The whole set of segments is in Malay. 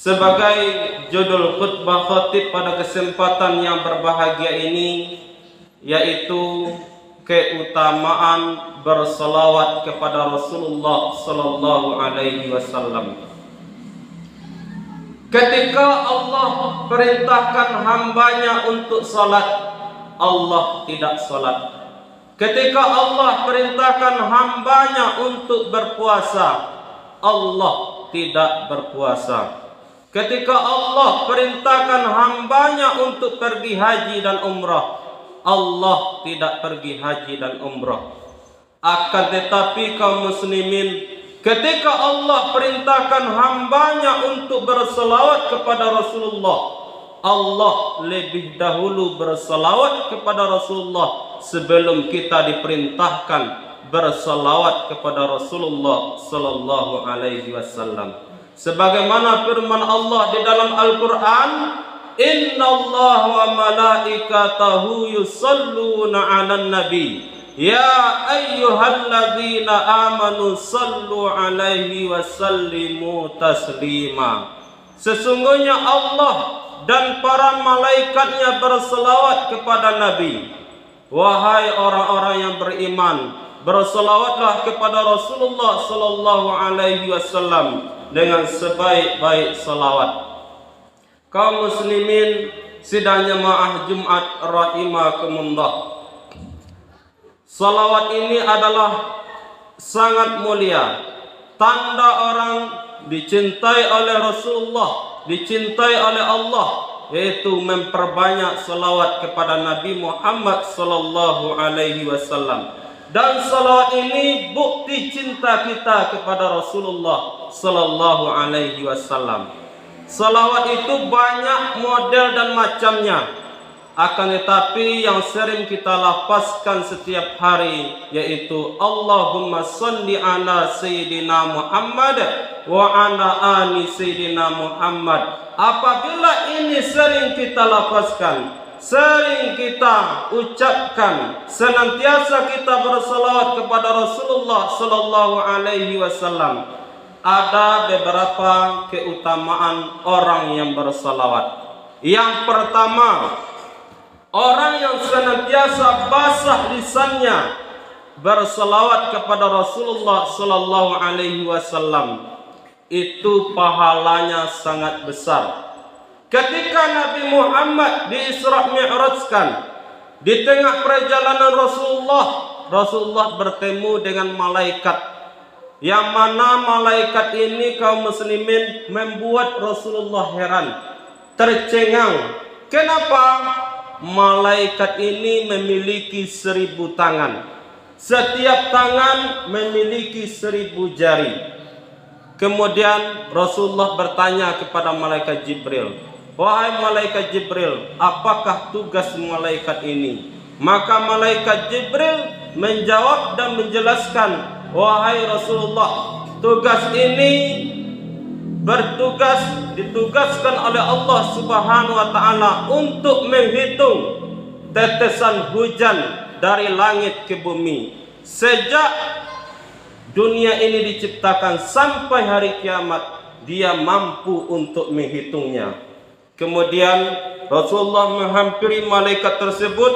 Sebagai judul khutbah khatib pada kesempatan yang berbahagia ini, yaitu keutamaan berselawat kepada Rasulullah sallallahu alaihi wasallam. Ketika Allah perintahkan hambanya untuk salat, Allah tidak salat. Ketika Allah perintahkan hambanya untuk berpuasa, Allah tidak berpuasa. Ketika Allah perintahkan hambanya untuk pergi haji dan umrah, Allah tidak pergi haji dan umrah. Akan tetapi kaum muslimin, ketika Allah perintahkan hambanya untuk berselawat kepada Rasulullah, Allah lebih dahulu berselawat kepada Rasulullah sebelum kita diperintahkan berselawat kepada Rasulullah sallallahu alaihi wasallam. Sebagaimana firman Allah di dalam Al-Quran, Innallaha wa malaikatahu yusalluna 'alan nabi ya ayyuhalladzina amanu sallu 'alaihi wa sallimu taslima. Sesungguhnya Allah dan para malaikatnya berselawat kepada Nabi. Wahai orang-orang yang beriman, berselawatlah kepada Rasulullah sallallahu alaihi wasallam dengan sebaik-baik salawat. Kaum muslimin sidang jemaah Jumat rahimakumullah. Salawat ini adalah sangat mulia, tanda orang dicintai oleh Rasulullah, dicintai oleh Allah, yaitu memperbanyak salawat kepada Nabi Muhammad sallallahu alaihi wasallam. Dan salawat ini bukti cinta kita kepada Rasulullah sallallahu alaihi wasallam. Salawat itu banyak model dan macamnya. Akan tetapi yang sering kita lafazkan setiap hari yaitu Allahumma shalli ala sayyidina Muhammad wa ala ali sayyidina Muhammad. Apabila ini sering kita lafazkan, sering kita ucapkan, senantiasa kita berselawat kepada Rasulullah sallallahu alaihi wasallam, ada beberapa keutamaan orang yang berselawat. Yang pertama, orang yang senantiasa basah lisannya berselawat kepada Rasulullah sallallahu alaihi wasallam, itu pahalanya sangat besar. Ketika Nabi Muhammad di Isra Mi'rajkan, di tengah perjalanan Rasulullah bertemu dengan malaikat, yang mana malaikat ini kaum muslimin membuat Rasulullah heran, tercengang. Kenapa? Malaikat ini memiliki 1000 tangan. Setiap tangan memiliki 1000 jari. Kemudian Rasulullah bertanya kepada malaikat Jibril, wahai malaikat Jibril, apakah tugas malaikat ini? Maka malaikat Jibril menjawab dan menjelaskan, wahai Rasulullah, tugas ini ditugaskan oleh Allah Subhanahu wa taala untuk menghitung tetesan hujan dari langit ke bumi sejak dunia ini diciptakan sampai hari kiamat. Dia mampu untuk menghitungnya. Kemudian Rasulullah menghampiri malaikat tersebut,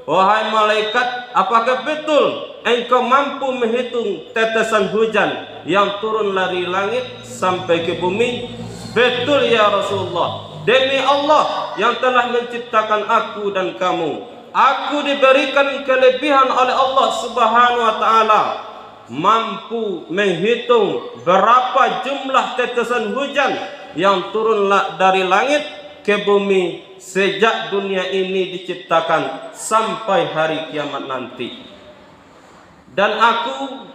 wahai malaikat, apakah betul engkau mampu menghitung tetesan hujan yang turun dari langit sampai ke bumi? Betul ya Rasulullah. Demi Allah yang telah menciptakan aku dan kamu, aku diberikan kelebihan oleh Allah Subhanahu wa taala, mampu menghitung berapa jumlah tetesan hujan yang turun dari langit ke bumi sejak dunia ini diciptakan sampai hari kiamat nanti. Dan aku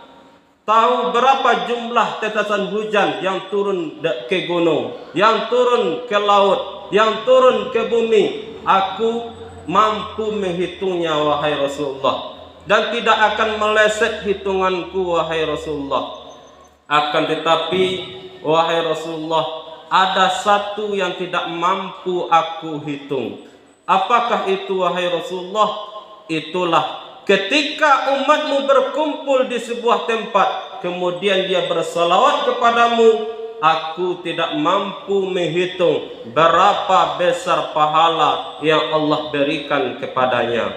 tahu berapa jumlah tetesan hujan yang turun ke gunung, yang turun ke laut, yang turun ke bumi. Aku mampu menghitungnya wahai Rasulullah, dan tidak akan meleset hitunganku wahai Rasulullah. Akan tetapi wahai Rasulullah, ada satu yang tidak mampu aku hitung. Apakah itu wahai Rasulullah? Itulah ketika umatmu berkumpul di sebuah tempat, kemudian dia bersalawat kepadamu, aku tidak mampu menghitung berapa besar pahala yang Allah berikan kepadanya.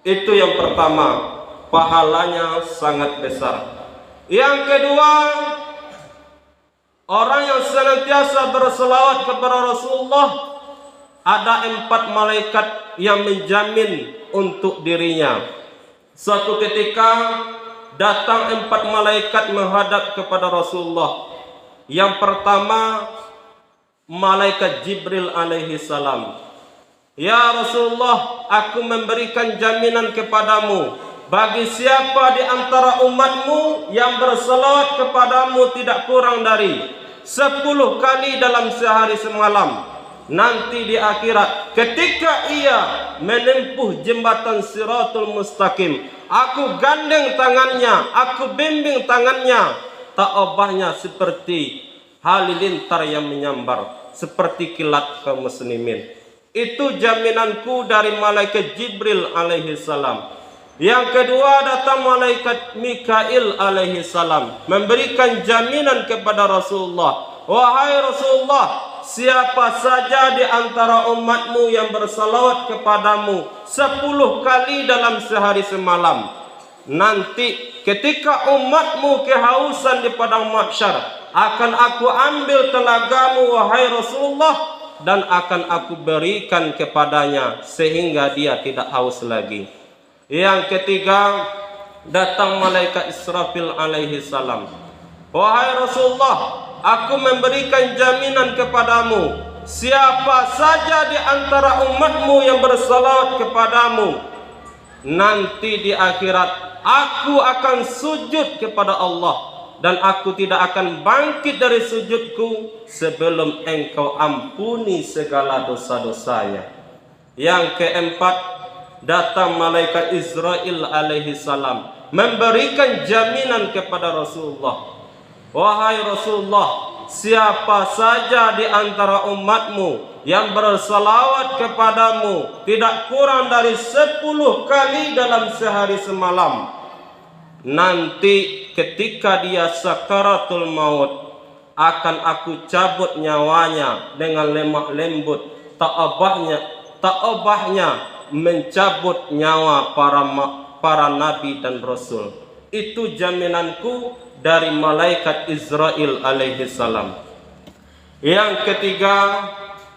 Itu yang pertama, pahalanya sangat besar. Yang kedua, orang yang senantiasa berselawat kepada Rasulullah, ada 4 malaikat yang menjamin untuk dirinya. Suatu ketika datang 4 malaikat menghadap kepada Rasulullah. Yang pertama, malaikat Jibril alaihi salam. Ya Rasulullah, aku memberikan jaminan kepadamu, bagi siapa di antara umatmu yang berselawat kepadamu tidak kurang dari 10 kali dalam sehari semalam, nanti di akhirat ketika ia menempuh jembatan Siratul Mustaqim, aku gandeng tangannya, aku bimbing tangannya, tak obahnya seperti halilintar yang menyambar, seperti kilat kaum muslimin. Itu jaminanku dari malaikat Jibril alaihi salam. Yang kedua, datang malaikat Mikail alaihi salam memberikan jaminan kepada Rasulullah. Wahai Rasulullah, siapa saja di antara umatmu yang bersalawat kepadamu 10 kali dalam sehari semalam, nanti ketika umatmu kehausan di padang mahsyar, akan aku ambil telagamu wahai Rasulullah, dan akan aku berikan kepadanya sehingga dia tidak haus lagi. Yang ketiga, datang malaikat Israfil alaihi salam. Wahai Rasulullah, aku memberikan jaminan kepadamu, siapa saja di antara umatmu yang bersalawat kepadamu, nanti di akhirat aku akan sujud kepada Allah, dan aku tidak akan bangkit dari sujudku sebelum engkau ampuni segala dosa-dosanya. Yang keempat, datang malaikat Israel alaihi salam memberikan jaminan kepada Rasulullah. Wahai Rasulullah, siapa saja di antara umatmu yang bersalawat kepadamu tidak kurang dari 10 kali dalam sehari semalam, nanti ketika dia sakaratul maut, akan aku cabut nyawanya dengan lemah lembut, tak obahnya mencabut nyawa para nabi dan rasul. Itu jaminanku dari malaikat Israel alaihi salam. Yang ketiga,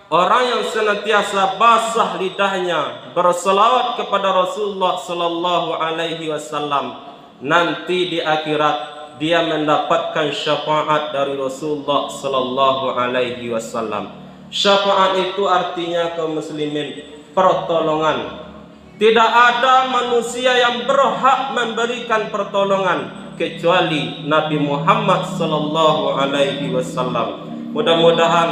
orang yang senantiasa basah lidahnya berselawat kepada Rasulullah sallallahu alaihi wasallam, nanti di akhirat dia mendapatkan syafaat dari Rasulullah sallallahu alaihi wasallam. Syafaat itu artinya kaum muslimin, pertolongan. Tidak ada manusia yang berhak memberikan pertolongan kecuali Nabi Muhammad sallallahu alaihi wasallam. Mudah-mudahan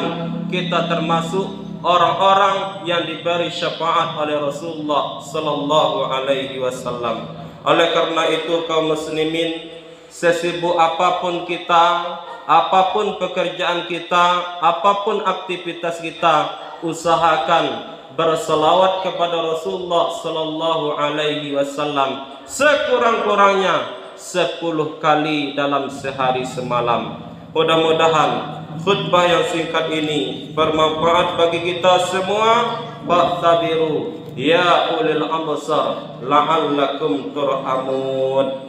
kita termasuk orang-orang yang diberi syafaat oleh Rasulullah sallallahu alaihi wasallam. Oleh karena itu kaum muslimin, sesibuk apapun kita, apapun pekerjaan kita, apapun aktivitas kita, usahakan berselawat kepada Rasulullah sallallahu alaihi wasallam sekurang-kurangnya 10 kali dalam sehari semalam. Mudah-mudahan khutbah yang singkat ini bermanfaat bagi kita semua. Fa'tabiru ya ulil absar la'allakum turhamun.